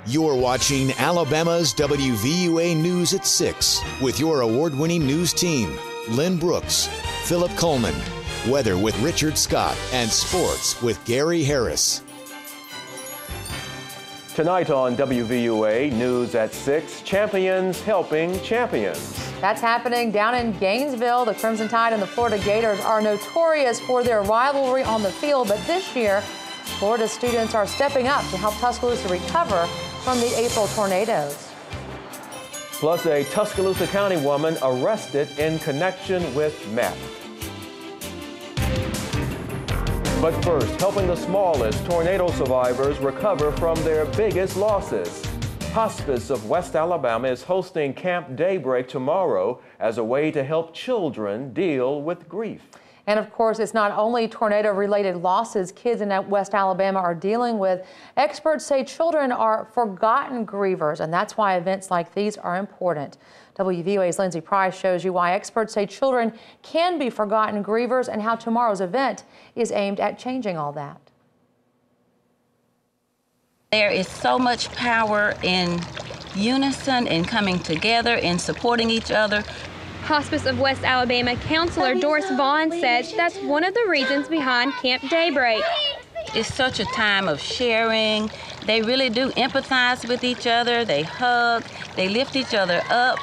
You're watching Alabama's WVUA News at 6 with your award-winning news team, Lynn Brooks, Philip Coleman, weather with Richard Scott, and sports with Gary Harris. Tonight on WVUA News at 6, champions helping champions. That's happening down in Gainesville. The Crimson Tide and the Florida Gators are notorious for their rivalry on the field, but this year, Florida students are stepping up to help Tuscaloosa recover from the April tornadoes. Plus, a Tuscaloosa County woman arrested in connection with meth. But first, helping the smallest tornado survivors recover from their biggest losses. Hospice of West Alabama is hosting Camp Daybreak tomorrow as a way to help children deal with grief. And of course, it's not only tornado-related losses kids in West Alabama are dealing with. Experts say children are forgotten grievers, and that's why events like these are important. WVUA's Lindsay Price shows you why experts say children can be forgotten grievers and how tomorrow's event is aimed at changing all that. There is so much power in unison, in coming together, in supporting each other. Hospice of West Alabama counselor Doris Vaughans says that's one of the reasons behind Camp Daybreak. It's such a time of sharing. They really do empathize with each other. They hug. They lift each other up.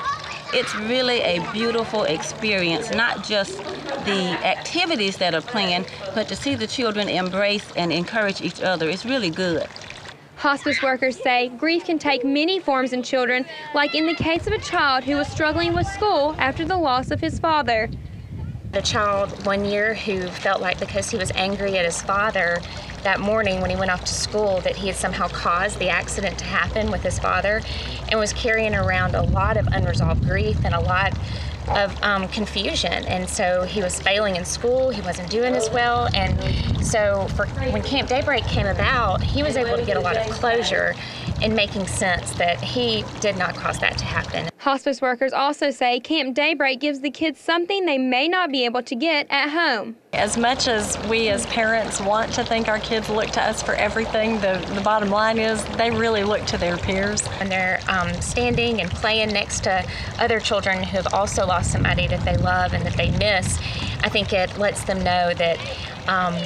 It's really a beautiful experience, not just the activities that are planned, but to see the children embrace and encourage each other. It's really good. Hospice workers say grief can take many forms in children, like in the case of a child who was struggling with school after the loss of his father. The child 1 year who felt like because he was angry at his father that morning when he went off to school that he had somehow caused the accident to happen with his father and was carrying around a lot of unresolved grief and a lot of confusion, and so he was failing in school, he wasn't doing as well, and so when Camp Daybreak came about, he was able to get a lot of closure in making sense that he did not cause that to happen. Hospice workers also say Camp Daybreak gives the kids something they may not be able to get at home. As much as we as parents want to think our kids look to us for everything, the bottom line is they really look to their peers. And they're standing and playing next to other children who have also lost somebody that they love and that they miss. I think it lets them know that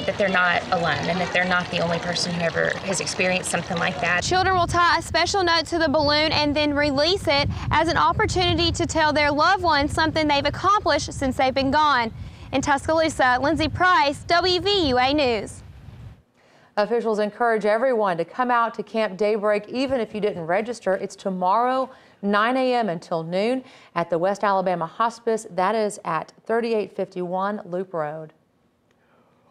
that they're not alone and that they're not the only person who ever has experienced something like that. Children will tie a special note to the balloon and then release it as an opportunity to tell their loved ones something they've accomplished since they've been gone. In Tuscaloosa, Lindsay Price, WVUA News. Officials encourage everyone to come out to Camp Daybreak even if you didn't register. It's tomorrow, 9 a.m. until noon at the West Alabama Hospice. That is at 3851 Loop Road.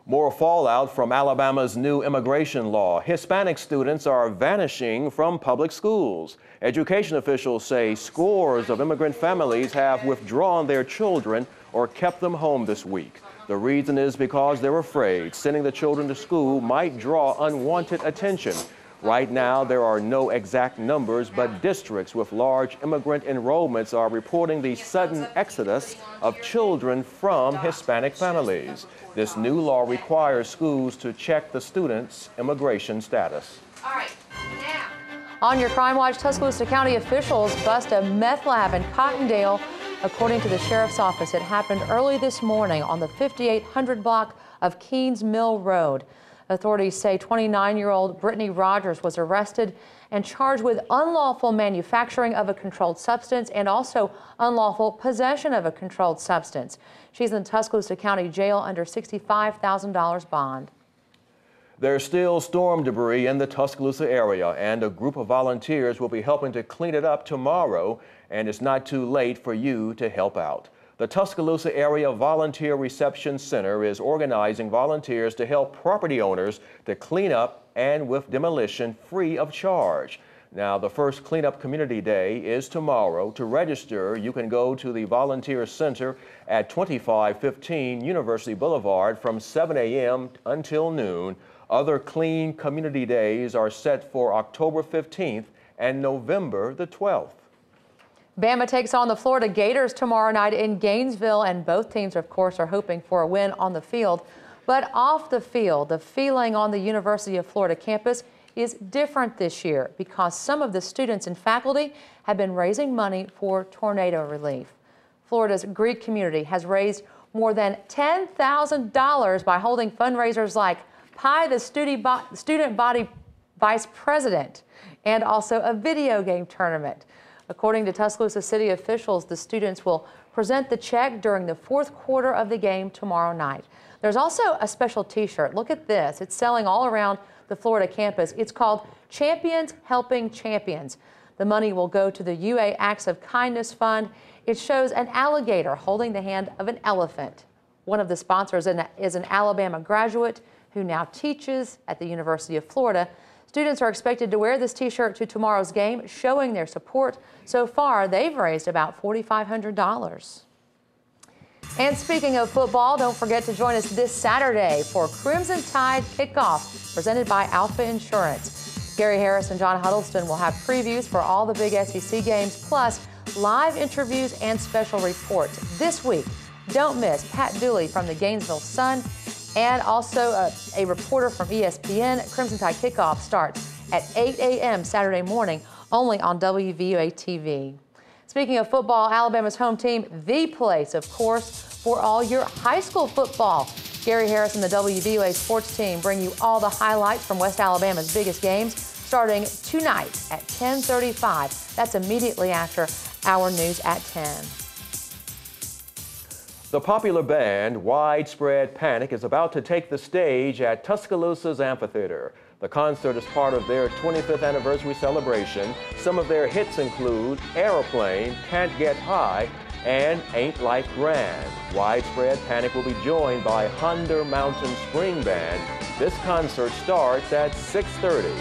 More fallout from Alabama's new immigration law. Hispanic students are vanishing from public schools. Education officials say scores of immigrant families have withdrawn their children or kept them home this week. The reason is because they're afraid sending the children to school might draw unwanted attention. Right now, there are no exact numbers, but districts with large immigrant enrollments are reporting the sudden exodus of children from Hispanic families. This new law requires schools to check the students' immigration status. All right, now. On your Crime Watch, Tuscaloosa County officials bust a meth lab in Cottondale. According to the sheriff's office, it happened early this morning on the 5800 block of Keens Mill Road. Authorities say 29-year-old Brittany Rogers was arrested and charged with unlawful manufacturing of a controlled substance and also unlawful possession of a controlled substance. She's in Tuscaloosa County Jail under $65,000 bond. There's still storm debris in the Tuscaloosa area, and a group of volunteers will be helping to clean it up tomorrow, and it's not too late for you to help out. The Tuscaloosa Area Volunteer Reception Center is organizing volunteers to help property owners to clean up and with demolition free of charge. Now, the first Cleanup Community Day is tomorrow. To register, you can go to the Volunteer Center at 2515 University Boulevard from 7 a.m. until noon. Other Clean Community Days are set for October 15th and November the 12th. Bama takes on the Florida Gators tomorrow night in Gainesville, and both teams, of course, are hoping for a win on the field. But off the field, the feeling on the University of Florida campus is different this year because some of the students and faculty have been raising money for tornado relief. Florida's Greek community has raised more than $10,000 by holding fundraisers like Pie the Student Body Vice President and also a video game tournament. According to Tuscaloosa City officials, the students will present the check during the fourth quarter of the game tomorrow night. There's also a special t-shirt. Look at this. It's selling all around the Florida campus. It's called Champions Helping Champions. The money will go to the UA Acts of Kindness Fund. It shows an alligator holding the hand of an elephant. One of the sponsors is an Alabama graduate who now teaches at the University of Florida. Students are expected to wear this t-shirt to tomorrow's game, showing their support. So far, they've raised about $4,500. And speaking of football, don't forget to join us this Saturday for Crimson Tide Kickoff, presented by Alpha Insurance. Gary Harris and John Huddleston will have previews for all the big SEC games, plus live interviews and special reports. This week, don't miss Pat Dooley from the Gainesville Sun and also a reporter from ESPN. Crimson Tide Kickoff starts at 8 a.m. Saturday morning, only on WVUA TV. Speaking of football, Alabama's home team, the place, of course, for all your high school football. Gary Harris and the WVUA sports team bring you all the highlights from West Alabama's biggest games, starting tonight at 10:35. That's immediately after our news at 10. The popular band Widespread Panic is about to take the stage at Tuscaloosa's amphitheater. The concert is part of their 25th anniversary celebration. Some of their hits include Aeroplane, Can't Get High, and Ain't Life Grand. Widespread Panic will be joined by Thunder Mountain Spring Band. This concert starts at 6:30.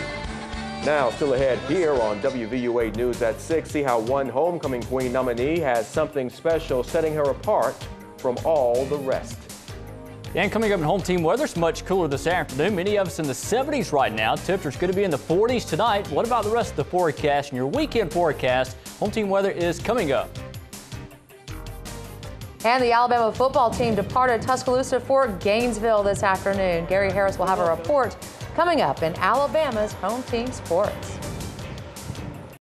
Now, still ahead here on WVUA News at 6, see how one homecoming queen nominee has something special setting her apart from all the rest. And coming up in home team weather, it's much cooler this afternoon. Many of us in the 70s right now. Temperatures going to be in the 40s tonight. What about the rest of the forecast and your weekend forecast? Home team weather is coming up. And the Alabama football team departed Tuscaloosa for Gainesville this afternoon. Gary Harris will have a report coming up in Alabama's home team sports.